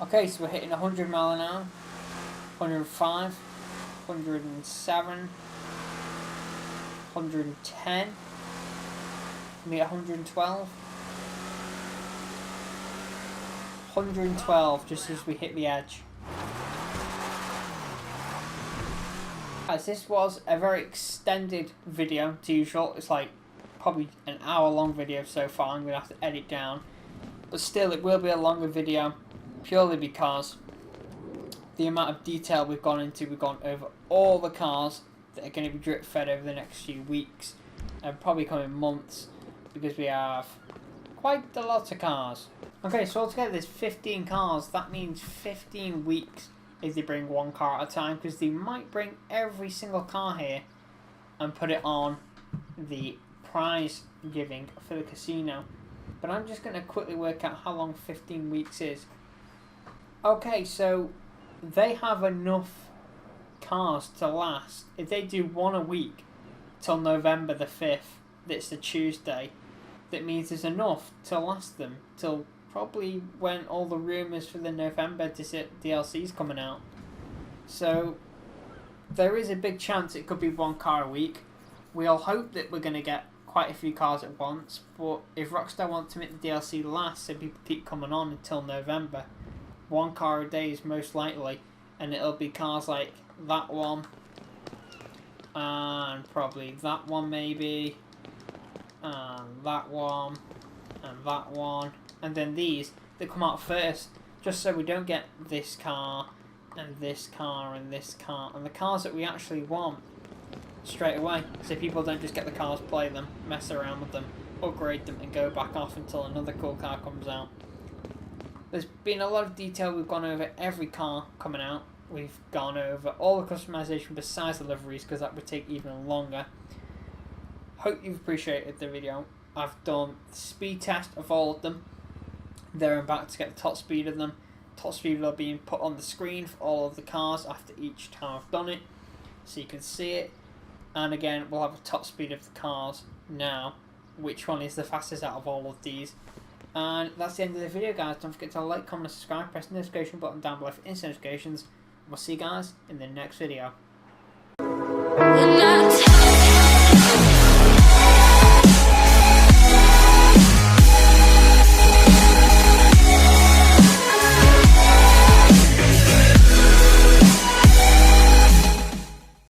Okay, so we're hitting 100 mile an hour, 105, 107, 110, we hit 112, 112 just as we hit the edge. As this was a very extended video to usual, it's like probably an hour long video so far. I'm going to have to edit down, but still it will be a longer video purely because the amount of detail we've gone into. We've gone over all the cars that are going to be drip fed over the next few weeks and probably coming months, because we have quite a lot of cars. Okay, so altogether there's 15 cars. That means 15 weeks if they bring one car at a time, because they might bring every single car here and put it on the prize giving for the casino. But I'm just going to quickly work out how long 15 weeks is. Okay, so they have enough cars to last. If they do one a week till November the 5th, that's the Tuesday, that means there's enough to last them till probably when all the rumours for the November DLC's coming out. So there is a big chance it could be one car a week. We all hope that we're going to get quite a few cars at once, but if Rockstar want to make the DLC last so people keep coming on until November, one car a day is most likely, and it'll be cars like that one, and probably that one maybe, and that one, and that one, and then these that come out first, just so we don't get this car, and this car, and this car, and the cars that we actually want straight away, so people don't just get the cars, play them, mess around with them, upgrade them, and go back off until another cool car comes out. There's been a lot of detail. We've gone over every car coming out. We've gone over all the customization besides the liveries, because that would take even longer. Hope you've appreciated the video. I've done the speed test of all of them. There and back to get the top speed of them. Top speed will be put on the screen for all of the cars after each time I've done it, so you can see it. And again, we'll have a top speed of the cars now, which one is the fastest out of all of these. And that's the end of the video, guys. Don't forget to like, comment, and subscribe. Press the notification button down below for instant notifications. We'll see you guys in the next video.